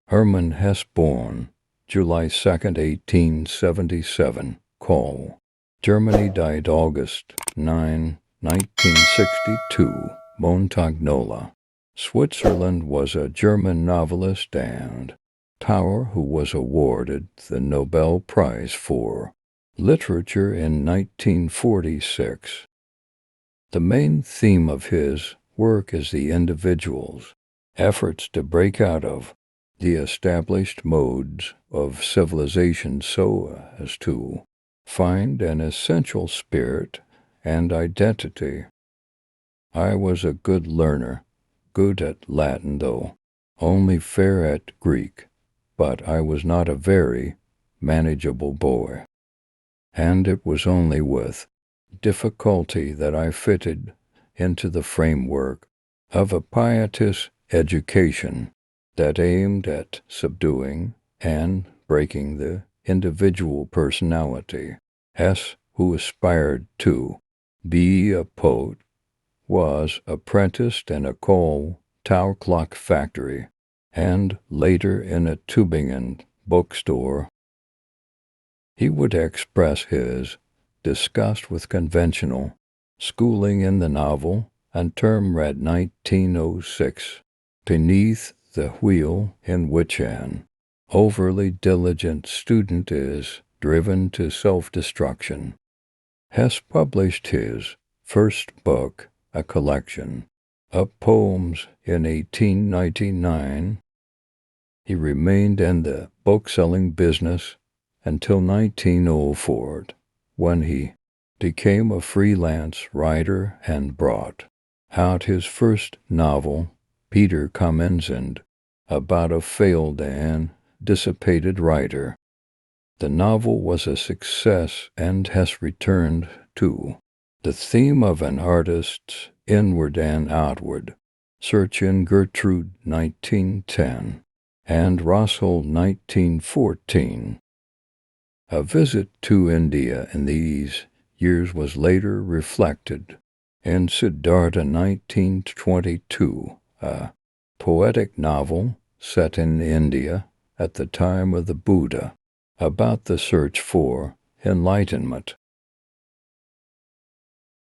Hermann Hesse, born July 2, 1877, Call. Germany, died August 9, 1962, Montagnola. Switzerland, was a German novelist and Tower who was awarded the Nobel Prize for Literature in 1946. The main theme of his work is the individual's efforts to break out of the established modes of civilization so as to find an essential spirit and identity. I was a good learner, good at Latin though, only fair at Greek, but I was not a very manageable boy, and it was only with difficulty that I fitted into the framework of a pietous education that aimed at subduing and breaking the individual personality. Hesse, who aspired to be a poet, was apprenticed in a coal tower clock factory and later in a Tübingen bookstore. He would express his disgust with conventional schooling in the novel and term read 1906, beneath the wheel in which an overly diligent student is driven to self-destruction. Hesse published his first book, a collection of poems, in 1899. He remained in the book-selling business until 1904, when he became a freelance writer and brought out his first novel, Peter Kamenzind, about a failed and dissipated writer. The novel was a success, and Hesse returned to the theme of an artist's inward and outward search in Gertrude 1910 and Roshold 1914. A visit to India in these years was later reflected in Siddhartha 1922, a poetic novel set in India at the time of the Buddha, about the search for enlightenment.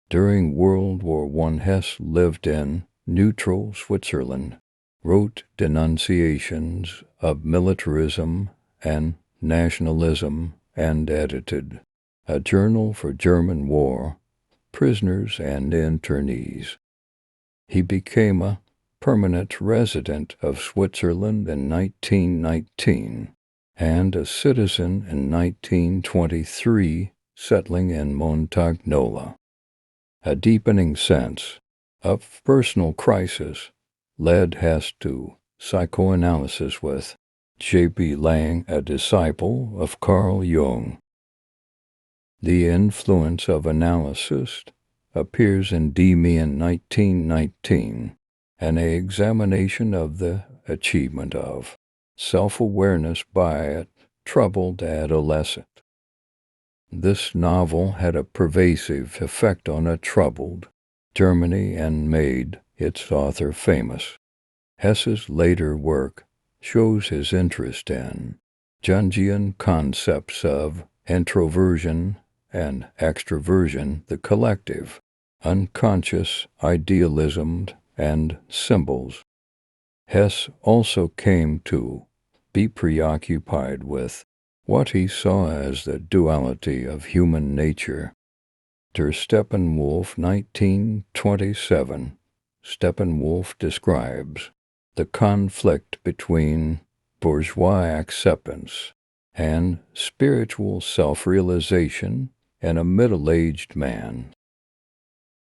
During World War I, Hesse lived in neutral Switzerland, wrote denunciations of militarism and nationalism, and edited a journal for German war prisoners and internees. He became a permanent resident of Switzerland in 1919 and a citizen in 1923, settling in Montagnola. A deepening sense of personal crisis led Hesse to psychoanalysis with J.P. Lang, a disciple of Carl Jung. The influence of analysis appears in Demian 1919, an examination of the achievement of self-awareness by a troubled adolescent. This novel had a pervasive effect on a troubled Germany and made its author famous. Hesse's later work shows his interest in Jungian concepts of introversion and extroversion, the collective, unconscious idealism, and symbols. Hesse also came to be preoccupied with what he saw as the duality of human nature. Der Steppenwolf 1927, Steppenwolf describes the conflict between bourgeois acceptance and spiritual self-realization in a middle-aged man.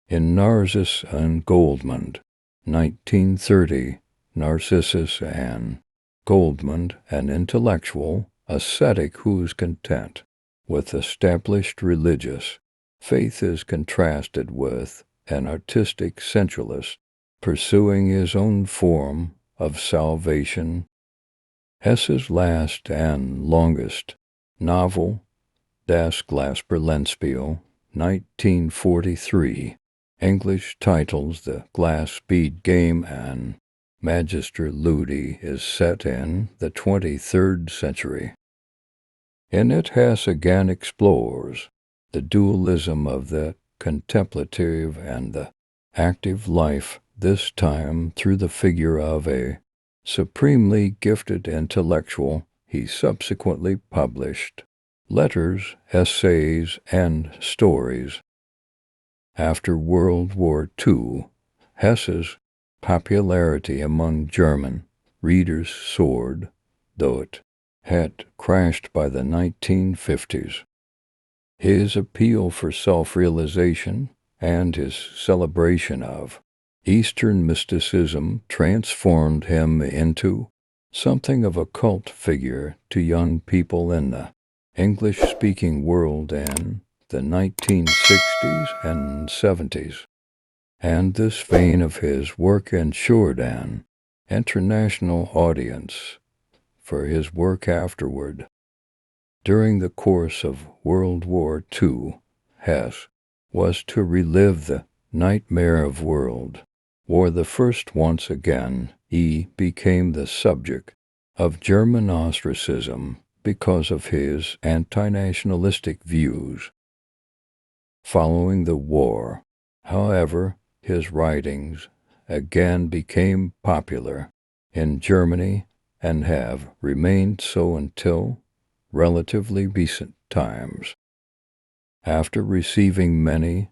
In Narcissus and Goldmund, 1930, Narcissus and Goldmund, an intellectual ascetic who is content with established religious faith, is contrasted with an artistic sensualist pursuing his own form of salvation. Hesse's last and longest novel, Das Glasperlenspiel, 1943, English titles The Glass Bead Game and Magister Ludi is set in the 23rd century. In it, Hesse again explores the dualism of the contemplative and the active life, this time through the figure of a supremely gifted intellectual. He subsequently published letters, essays, and stories. After World War II, Hesse's popularity among German readers soared, though it had crashed by the 1950s. His appeal for self-realization and his celebration of Eastern mysticism transformed him into something of a cult figure to young people in the English-speaking world in the 1960s and 70s. And this vein of his work ensured an international audience for his work afterward. During the course of World War II, Hesse was to relive the nightmare of World War I once again. He became the subject of German ostracism because of his anti-nationalistic views. Following the war, however, his writings again became popular in Germany and have remained so until relatively recent times. After receiving many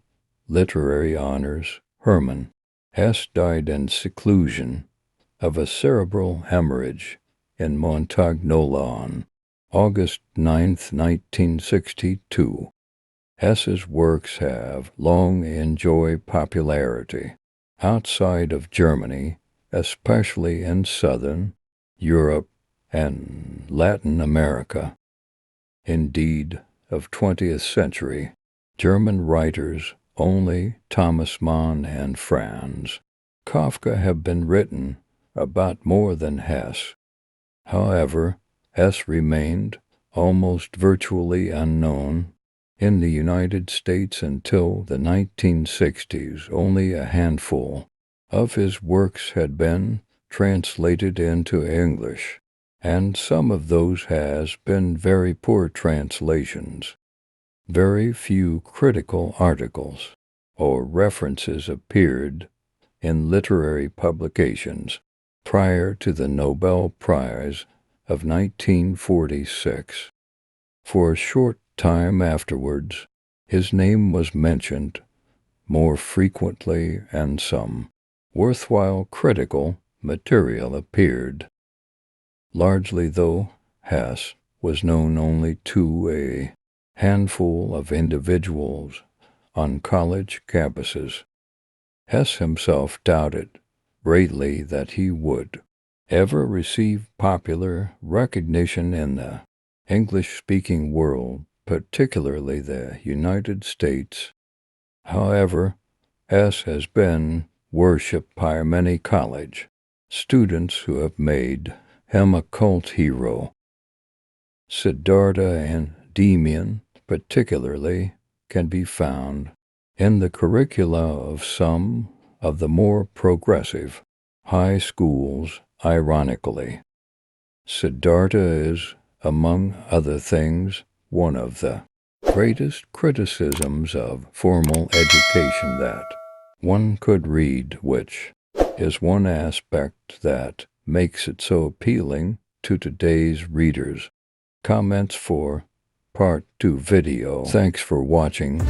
literary honors, Hermann Hesse died in seclusion of a cerebral hemorrhage in Montagnola on August 9, 1962. Hesse's works have long enjoyed popularity outside of Germany, especially in Southern Europe and Latin America. Indeed, of 20th century German writers, only Thomas Mann and Franz Kafka have been written about more than Hesse. However, Hesse remained almost virtually unknown in the United States until the 1960s. Only a handful of his works had been translated into English, and some of those has been very poor translations. Very few critical articles or references appeared in literary publications prior to the Nobel Prize of 1946. For a short time afterwards, his name was mentioned more frequently, and some worthwhile critical material appeared. Largely, though, Hesse was known only to a handful of individuals on college campuses. Hesse himself doubted greatly that he would ever receive popular recognition in the English-speaking world, particularly the United States. However, Hesse has been worshipped by many college students who have made him a cult hero. Siddhartha and Demian, particularly, can be found in the curricula of some of the more progressive high schools. Ironically, Siddhartha is, among other things, one of the greatest criticisms of formal education that one could read, which is one aspect that makes it so appealing to today's readers. Comments for Part 2 video. Thanks for watching.